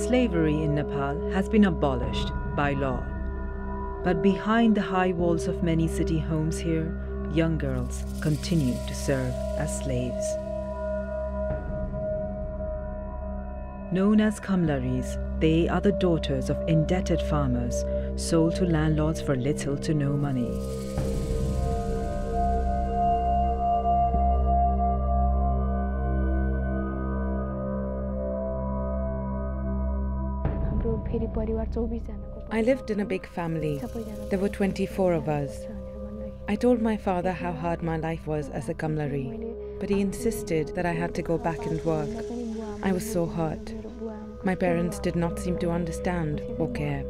Slavery in Nepal has been abolished by law. But behind the high walls of many city homes here, young girls continue to serve as slaves. Known as kamlaris, they are the daughters of indebted farmers sold to landlords for little to no money. I lived in a big family. There were 24 of us. I told my father how hard my life was as a kamlari, but he insisted that I had to go back and work. I was so hurt. My parents did not seem to understand or care.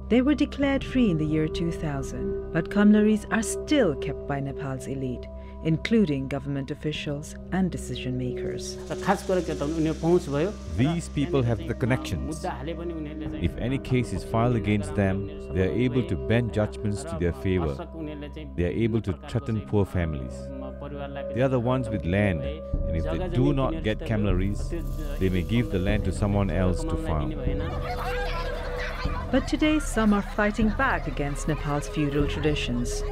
They were declared free in the year 2000, but kamlaris are still kept by Nepal's elite, including government officials and decision makers. These people have the connections. If any case is filed against them, they are able to bend judgments to their favor. They are able to threaten poor families. They are the ones with land, and if they do not get kamlaris, they may give the land to someone else to farm. But today some are fighting back against Nepal's feudal traditions.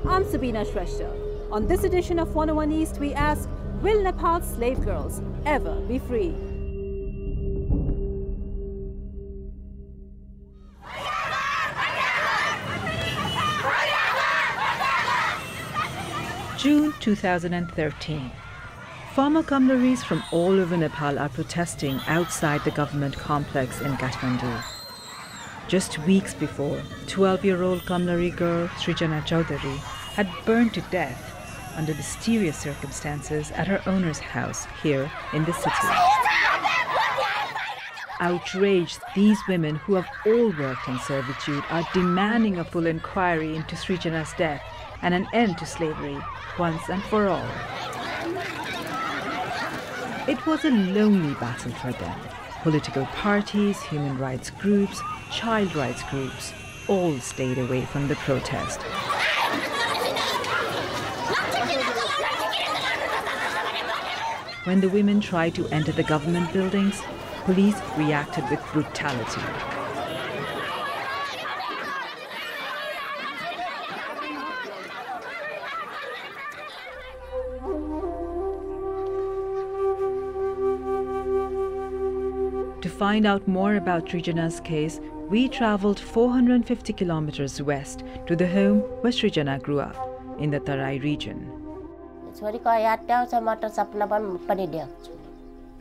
I'm Sabiyani Chaudhary. On this edition of 101 East, we ask, will Nepal's slave girls ever be free? June 2013. Former kamlaris from all over Nepal are protesting outside the government complex in Kathmandu. Just weeks before, 12-year-old kamlari girl Srijana Chaudhary had burned to death under mysterious circumstances at her owner's house here in the city. Outraged, these women who have all worked in servitude are demanding a full inquiry into Srijana's death and an end to slavery once and for all. It was a lonely battle for them. Political parties, human rights groups, child rights groups all stayed away from the protest. When the women tried to enter the government buildings, police reacted with brutality. To find out more about Srijana's case, we traveled 450 kilometers west to the home where Srijana grew up, in the Tharu region.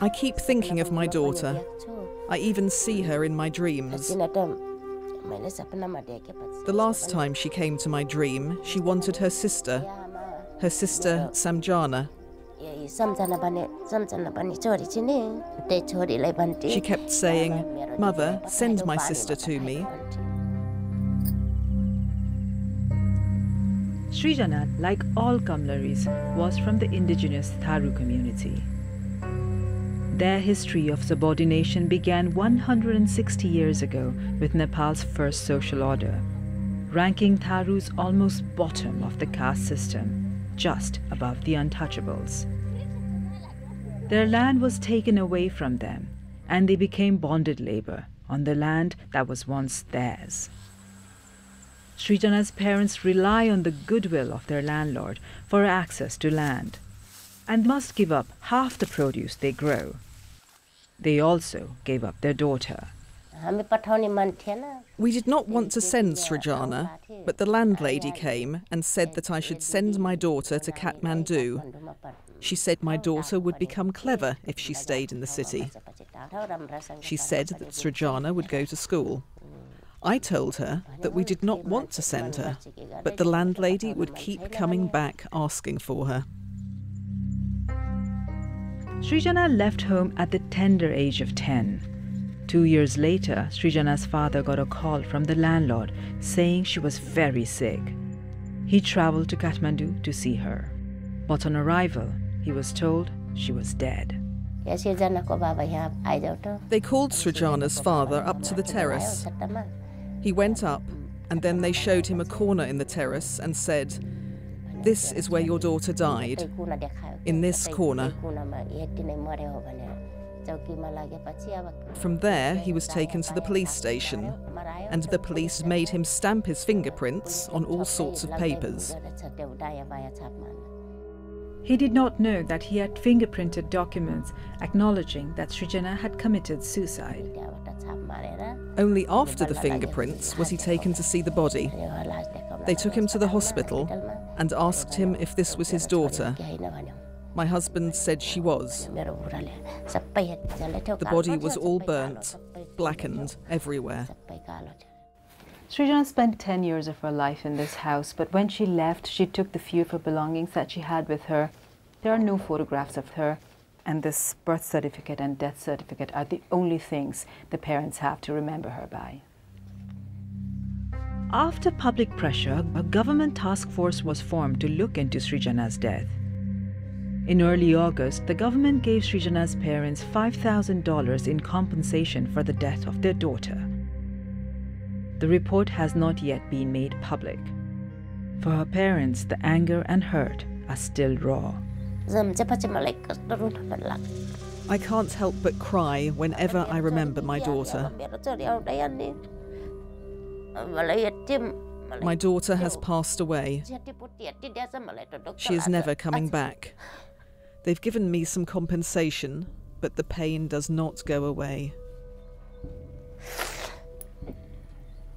I keep thinking of my daughter. I even see her in my dreams. The last time she came to my dream, she wanted her sister Srijana. She kept saying, "Mother, send my sister to me." Srijana, like all kamlaris, was from the indigenous Tharu community. Their history of subordination began 160 years ago with Nepal's first social order, ranking Tharus almost bottom of the caste system, just above the untouchables. Their land was taken away from them, and they became bonded labor on the land that was once theirs. Srijana's parents rely on the goodwill of their landlord for access to land, and must give up half the produce they grow. They also gave up their daughter. We did not want to send Srijana, but the landlady came and said that I should send my daughter to Kathmandu. She said my daughter would become clever if she stayed in the city. She said that Srijana would go to school. I told her that we did not want to send her, but the landlady would keep coming back asking for her. Srijana left home at the tender age of 10. 2 years later, Srijana's father got a call from the landlord saying she was very sick. He traveled to Kathmandu to see her. But on arrival, he was told she was dead. They called Srijana's father up to the terrace. He went up, and then they showed him a corner in the terrace and said, This is where your daughter died, in this corner. From there, he was taken to the police station, and the police made him stamp his fingerprints on all sorts of papers. He did not know that he had fingerprinted documents acknowledging that Srijana had committed suicide. Only after the fingerprints was he taken to see the body. They took him to the hospital and asked him if this was his daughter. My husband said she was. The body was all burnt, blackened everywhere. Srijana spent 10 years of her life in this house, but when she left, she took the few of her belongings that she had with her. There are no photographs of her, and this birth certificate and death certificate are the only things the parents have to remember her by. After public pressure, a government task force was formed to look into Srijana's death. In early August, the government gave Srijana's parents $5,000 in compensation for the death of their daughter. The report has not yet been made public. For her parents, the anger and hurt are still raw. I can't help but cry whenever I remember my daughter. My daughter has passed away. She is never coming back. They've given me some compensation, but the pain does not go away.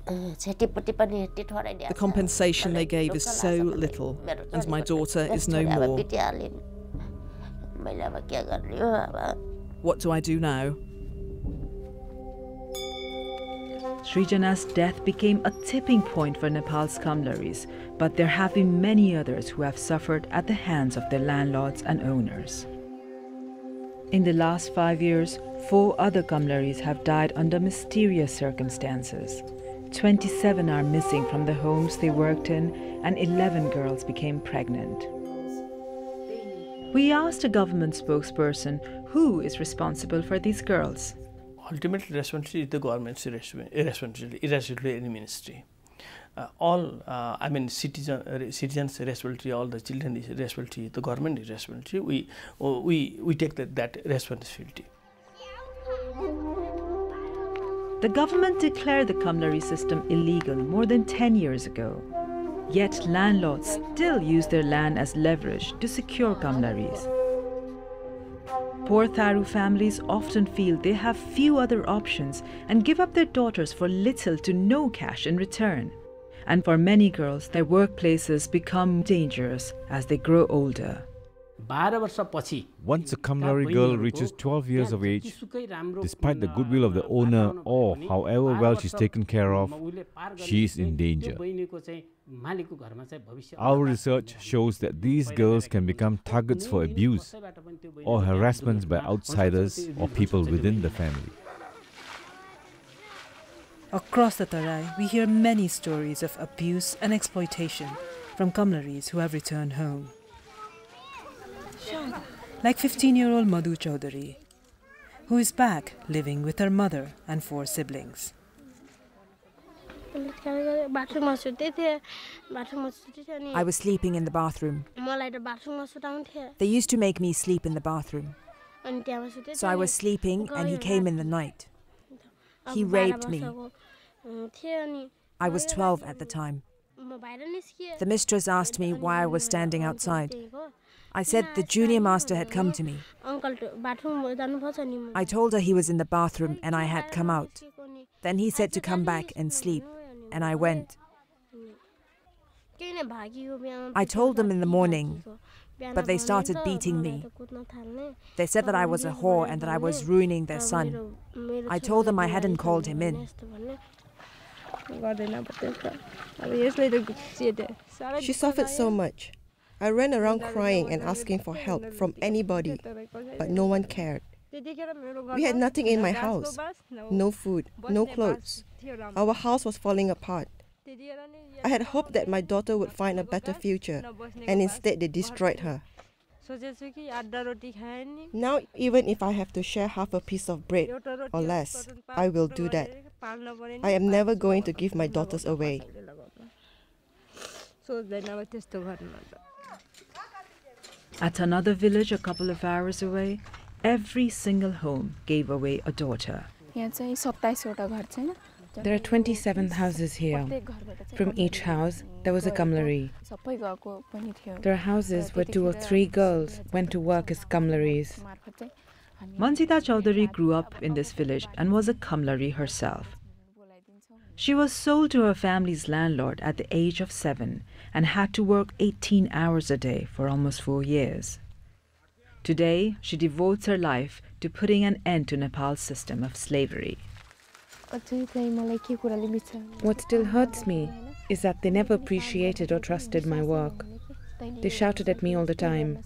The compensation they gave is so little, and my daughter is no more. What do I do now? Srijana's death became a tipping point for Nepal's kamlaris, but there have been many others who have suffered at the hands of their landlords and owners. In the last 5 years, 4 other kamlaris have died under mysterious circumstances. 27 are missing from the homes they worked in, and 11 girls became pregnant. We asked a government spokesperson who is responsible for these girls. Ultimately, responsibility is the government's responsibility, irrespective of any ministry. Citizens' responsibility, all the children is responsibility, the government is responsibility. We take that responsibility. The government declared the kamlari system illegal more than 10 years ago. Yet landlords still use their land as leverage to secure kamlaris. Poor Tharu families often feel they have few other options and give up their daughters for little to no cash in return. And for many girls, their workplaces become dangerous as they grow older. Once a kamlari girl reaches 12 years of age, despite the goodwill of the owner or however well she's taken care of, she is in danger. Our research shows that these girls can become targets for abuse or harassment by outsiders or people within the family. Across the Tarai, we hear many stories of abuse and exploitation from kamlaris who have returned home. Like 15-year-old MADHU Chaudhary, who is back living with her mother and 4 siblings. I was sleeping in the bathroom. They used to make me sleep in the bathroom. So I was sleeping and he came in the night. He raped me. I was 12 at the time. The mistress asked me why I was standing outside. I said the junior master had come to me. I told her he was in the bathroom and I had come out. Then he said to come back and sleep, and I went. I told them in the morning, but they started beating me. They said that I was a whore and that I was ruining their son. I told them I hadn't called him in. She suffered so much. I ran around crying and asking for help from anybody, but no one cared. We had nothing in my house. No food, no clothes. Our house was falling apart. I had hoped that my daughter would find a better future, and instead they destroyed her. Now, even if I have to share half a piece of bread or less, I will do that. I am never going to give my daughters away. At another village a couple of hours away, every single home gave away a daughter. There are 27 houses here. From each house, there was a kamlari. There are houses where 2 or 3 girls went to work as kamlaris. MANJITA Chaudhary grew up in this village and was a kamlari herself. She was sold to her family's landlord at the age of 7 and had to work 18 hours a day for almost 4 years. Today, she devotes her life to putting an end to Nepal's system of slavery. What still hurts me is that they never appreciated or trusted my work. They shouted at me all the time.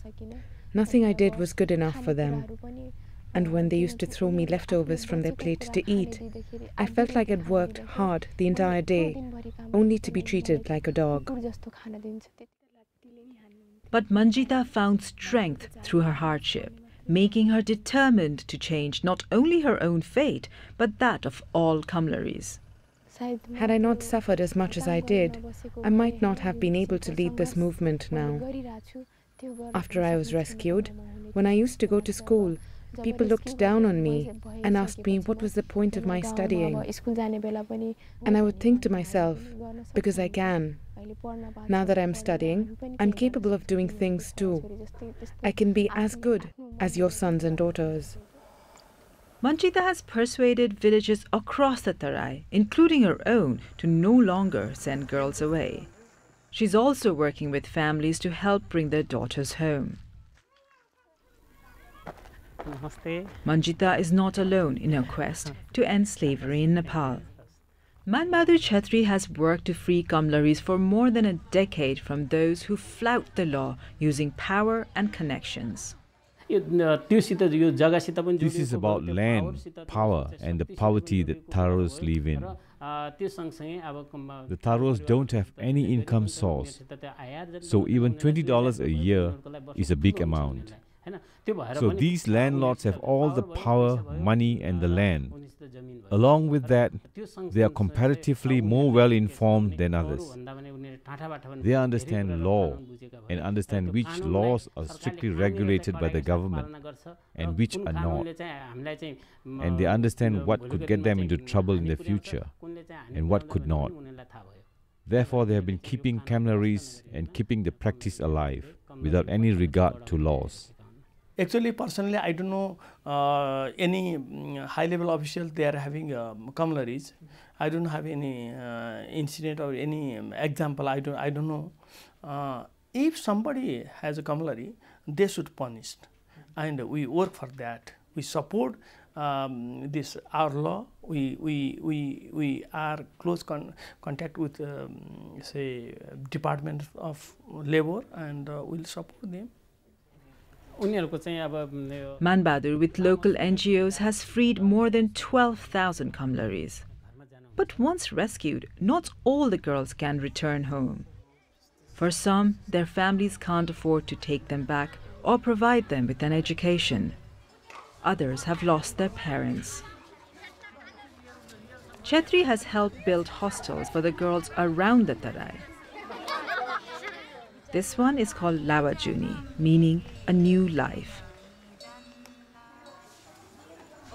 Nothing I did was good enough for them. And when they used to throw me leftovers from their plate to eat, I felt like I'd worked hard the entire day, only to be treated like a dog. But MANJITA found strength through her hardship, making her determined to change not only her own fate, but that of all kamlaris. Had I not suffered as much as I did, I might not have been able to lead this movement now. After I was rescued, when I used to go to school, people looked down on me and asked me what was the point of my studying. And I would think to myself, because I can. Now that I'm studying, I'm capable of doing things too. I can be as good as your sons and daughters. MANJITA has persuaded villages across the Tarai, including her own, to no longer send girls away. She's also working with families to help bring their daughters home. MANJITA is not alone in her quest to end slavery in Nepal. MADHU CHHETRI has worked to free kamlaris for more than a decade from those who flout the law using power and connections. This is about land, power, and the poverty that Tharus live in. The Tharus don't have any income source, so even $20 a year is a big amount. So these landlords have all the power, money, and the land. Along with that, they are comparatively more well-informed than others. They understand law and understand which laws are strictly regulated by the government and which are not. And they understand what could get them into trouble in the future and what could not. Therefore, they have been keeping kamlaris and keeping the practice alive without any regard to laws. Actually, personally, I don't know any high-level officials they are having kamlaris. I don't have any incident or any example. I don't know. If somebody has a kamlari, they should punish, and we work for that. We support this our law. We are close contact with say Department of Labor, and we'll support them. MANBAHADUR with local NGOs has freed more than 12,000 kamlaris. But once rescued, not all the girls can return home. For some, their families can't afford to take them back or provide them with an education. Others have lost their parents. CHHETRI has helped build hostels for the girls around the Tarai. This one is called Lawajuni, meaning a new life.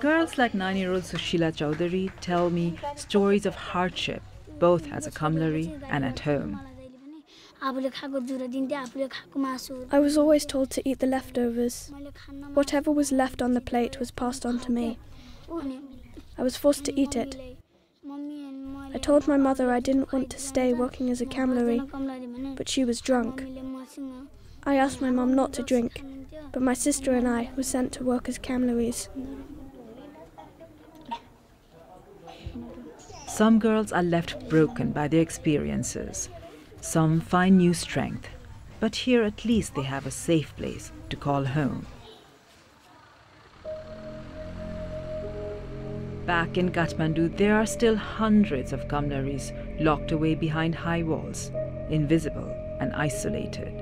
Girls like 9-year-old Sushila Chaudhary tell me stories of hardship, both as a kamlari and at home. I was always told to eat the leftovers. Whatever was left on the plate was passed on to me. I was forced to eat it. I told my mother I didn't want to stay working as a kamlari, but she was drunk. I asked my mom not to drink, but my sister and I were sent to work as kamlaris. Some girls are left broken by their experiences. Some find new strength, but here at least they have a safe place to call home. Back in Kathmandu, there are still hundreds of kamlaris locked away behind high walls, invisible and isolated.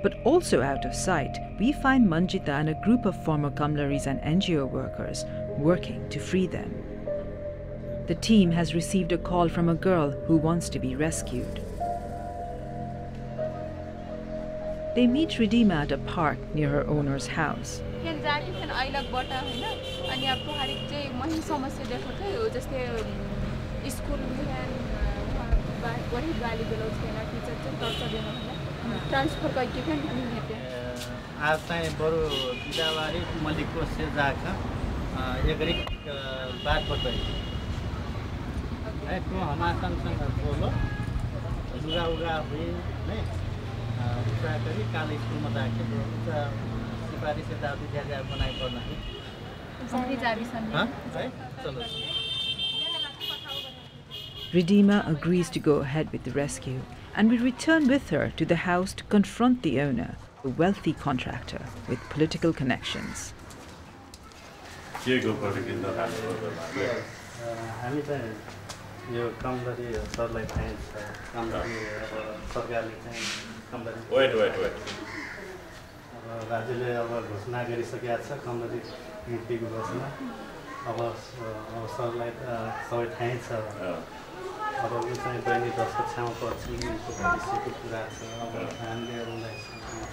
But also out of sight, we find MANJITA and a group of former kamlaris and NGO workers working to free them. The team has received a call from a girl who wants to be rescued. They meet Ridima at a park near her owner's house. Ridima agrees to go ahead with the rescue, and we return with her to the house to confront the owner, a wealthy contractor with political connections. Wait.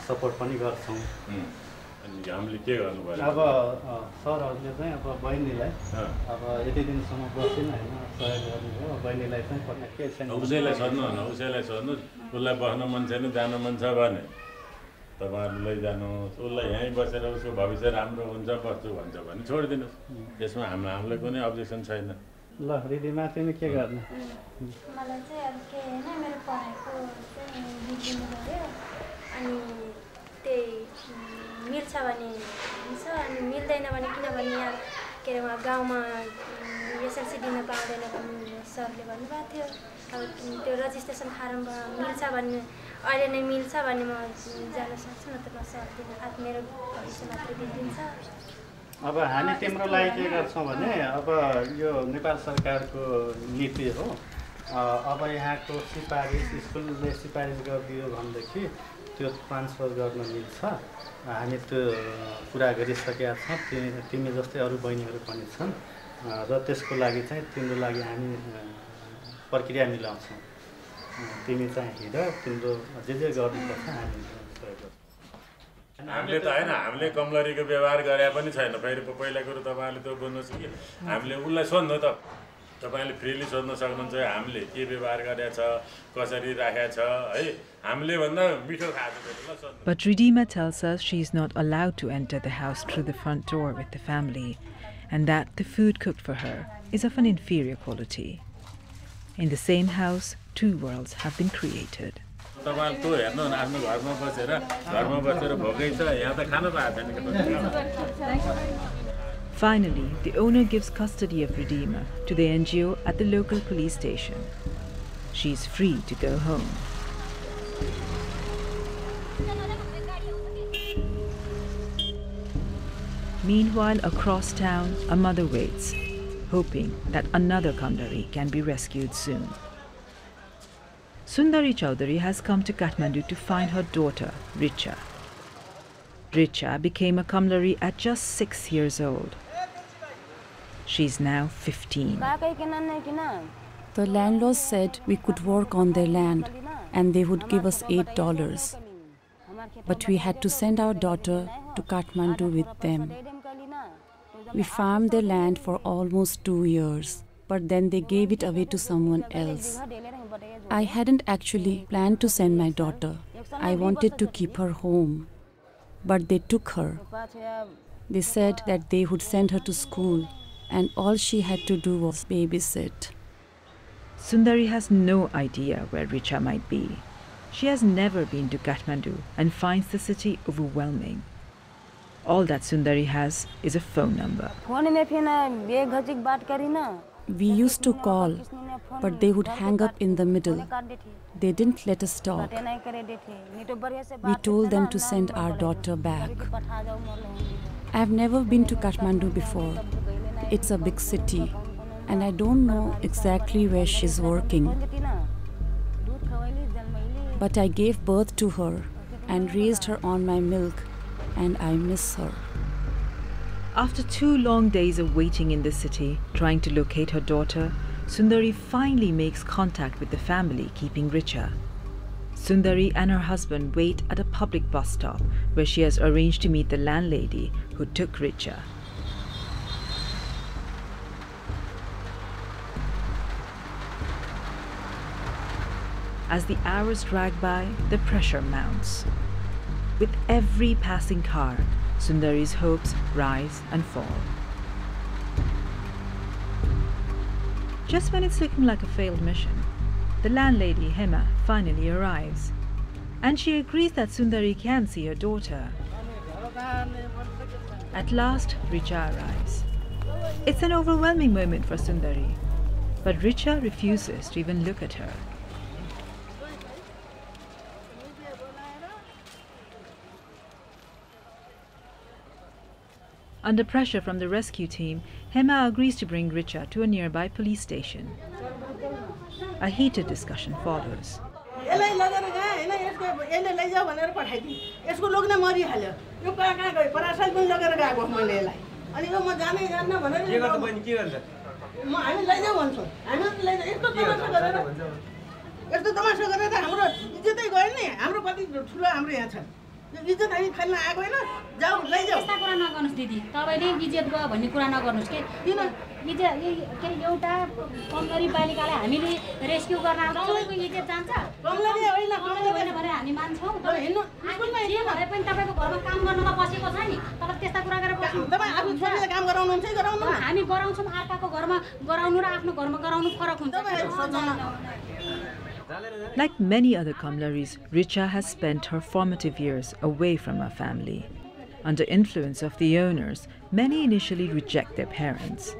Support पनि गर्छौं अनि हामीले के गर्नु पर्यो अब सरहरुले चाहिँ अब बहिनीलाई अब यति दिनसम्म बसिन हैन सहयोग गर्नुभयो बहिनीलाई चाहिँ पक्का के छैन उसैलाई सोध्नु उसलाई बस्न मन छैन जान मन छ भने तपाईहरु लैजानु उसलाई यही बसेर उसको भविष्य राम्रो हुन्छ बस्छु भन्छ भने छोडिदिनुस् यसमा हामीलाई कुनै अब्जेक्सन छैन ल रिदिमा तिमी के गर्ने मलाई चाहिँ अब के हैन मेरो पढाइको चाहिँ बिग्रिनु गयो अनि त्यही मिल्छ भने हुन्छ अनि मिल्दैन भने किनभने यहाँ के रे गाउँमा एसएलसी दिन पाउँदैन भन्ने सरले भन्नुभएको थियो अब त्यो रजिस्ट्रेसन फारममा मिल्छ भन्ने अहिले नै मिल्छ भने म जान सक्छु न त म सक्दिन अब मेरो भविष्य मात्र बिग्रिन्छ अब हामी तिम्रो लागि के गर्छौं भने अब यो नेपाल सरकारको नीति हो अब यहाँको सिफारिस स्कुलले सिफारिस गरिदियो भनेदेखि त्यो ट्रान्सफर गर्न मिल्छ हामी त्यो पुरा गरिसकेका छौं तिमी जस्तै अरु बहिनीहरु पनि छन् र त्यसको लागि चाहिँ तिम्रो लागि हामी प्रक्रिया मिलाउँछौं तिमी चाहिँ हिँड तिम्रो जे गर्नुपर्छ हामी हामीले त हैन हामीले कमलरीको व्यवहार गरे पनि छैन फेरि पहिला कुरो तपाईहरुले त्यो बुझ्नुस् कि हामीले उलाई सोध्नु त तपाईले फ्रीली सोध्न सक्नुहुन्छ हामीले के व्यवहार गरेछ कसरी राखेछ है हामीले भन्दा मिठो खाएको ल सोध्नु But Ridima tells us she is not allowed to enter the house through the front door with the family and that the food cooked for her is of an inferior quality. In the same house, two worlds have been created. तपाईले त्यो हेर्नु आफ्नो घरमा बसेर भोकै छ यहाँ त खाना पाएको छैन के Finally, the owner gives custody of Ridima to the NGO at the local police station. She is free to go home. Meanwhile, across town, a mother waits, hoping that another kamlari can be rescued soon. Sundari Chaudhary has come to Kathmandu to find her daughter, RICHA. RICHA became a kamlari at just 6 years old. She is now 15. The landlords said we could work on their land and they would give us $8. But we had to send our daughter to Kathmandu with them. We farmed their land for almost 2 years, but then they gave it away to someone else. I hadn't actually planned to send my daughter. I wanted to keep her home, but they took her. They said that they would send her to school, and all she had to do was babysit. Sundari has no idea where RICHA might be. She has never been to Kathmandu and finds the city overwhelming. All that Sundari has is a phone number. We used to call, but they would hang up in the middle. They didn't let us talk. We told them to send our daughter back. I've never been to Kathmandu before. It's a big city, and I don't know exactly where she's working. But I gave birth to her and raised her on my milk, and I miss her. After 2 long days of waiting in the city, trying to locate her daughter, Sundari finally makes contact with the family keeping RICHA. Sundari and her husband wait at a public bus stop where she has arranged to meet the landlady who took Richa. As the hours drag by, the pressure mounts. With every passing car, Sundari's hopes rise and fall. Just when it's looking like a failed mission, the landlady, Hema, finally arrives. And she agrees that Sundari can see her daughter. At last, Richa arrives. It's an overwhelming moment for Sundari, but Richa refuses to even look at her. Under pressure from the rescue team, Hema agrees to bring Richa to a nearby police station. A heated discussion follows. इज्जत हामी खेल्न आएको हैन जाऊ लैजाऊ त्यस्ता कुरा नगर्नुस् दिदी तपाईले इज्जत गयो भन्ने कुरा नगर्नुस् के किन इज्जत के एउटा कमलरी बालिकालाई हामीले रेस्क्यु गर्न आउँदा सबैको इज्जत जान्छ कमलरी होइन भने हामी मान्छौं तपाईं हेर्नु स्कुलमा के भरे पनि तपाईको घरमा काम गर्नमा बसेको छ नि तर त्यस्ता कुरा गरेर बस्नु तपाई आफ्नो छोरीले काम गराउनुहुन्छ गराउनु हामी गराउँछौं अर्काको घरमा गराउनु र आफ्नो घरमा गराउनु फरक हुन्छ Like many other kamlaris, Richa has spent her formative years away from her family. Under influence of the owners, many initially reject their parents.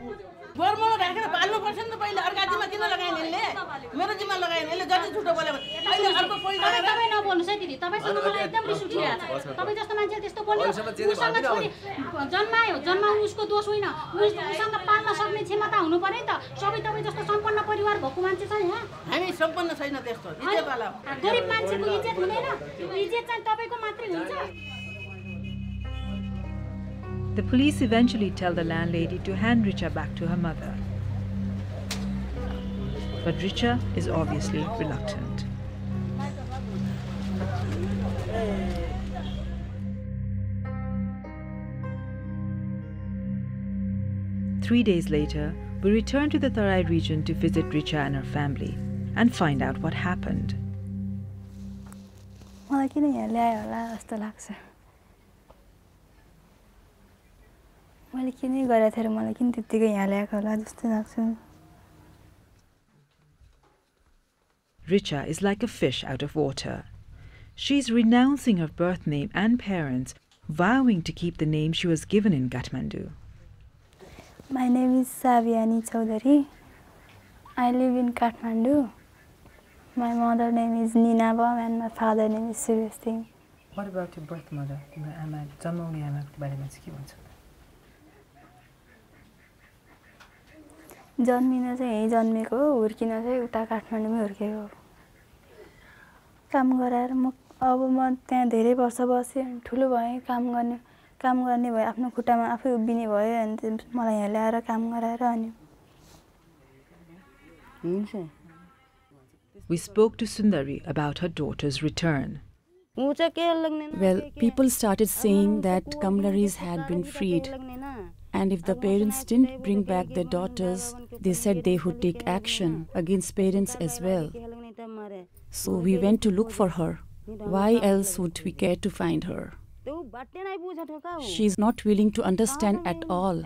The police eventually tell the landlady to hand Richa back to her mother. But Richa is obviously reluctant. Three days later, we return to the Tarai region to visit Richa and her family and find out what happened. Richa is like a fish out of water. She's renouncing her birth name and parents, vowing to keep the name she was given in Kathmandu. My name is Sabiyani Chaudhary. I live in Kathmandu. My mother's name is Nina Bom and my father's name is Suresh Singh. What about your birth mother? जन्मिन चाहिँ यही जन्मेको हो हुर्किन चाहिँ उता काठमाडौँमै हुर्केको हो काम गराएर अब म त्यहाँ धेरै वर्ष बसे ठुलो भए काम गर्ने भए आफ्नो खुट्टामा आफै उभिने भए अनि मलाई यहाँ ल्याएर काम गराएर अनि We spoke to Sundari about her daughter's return. Well, people started saying that kamlaris had been freed. And if the parents didn't bring back their daughters, they said they would take action against parents as well. So we went to look for her. Why else would we care to find her? She's not willing to understand at all.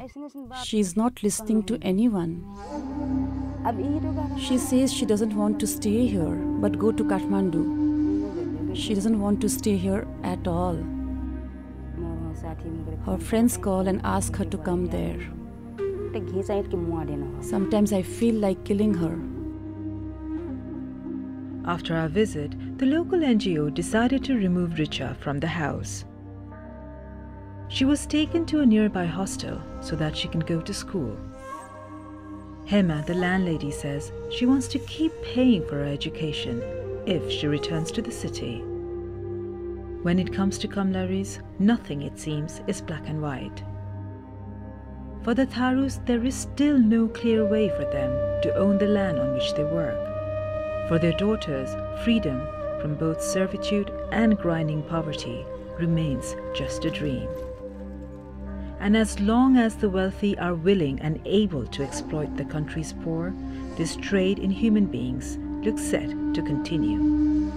She's not listening to anyone. She says she doesn't want to stay here, but go to Kathmandu. She doesn't want to stay here at all. Her friends call and ask her to come there. Sometimes I feel like killing her. After our visit, the local NGO decided to remove Richa from the house. She was taken to a nearby hostel so that she can go to school. Hema, the landlady, says she wants to keep paying for her education if she returns to the city. When it comes to kamlaris, nothing, it seems, is black and white. For the Tharus, there is still no clear way for them to own the land on which they work. For their daughters, freedom from both servitude and grinding poverty remains just a dream. And as long as the wealthy are willing and able to exploit the country's poor, this trade in human beings looks set to continue.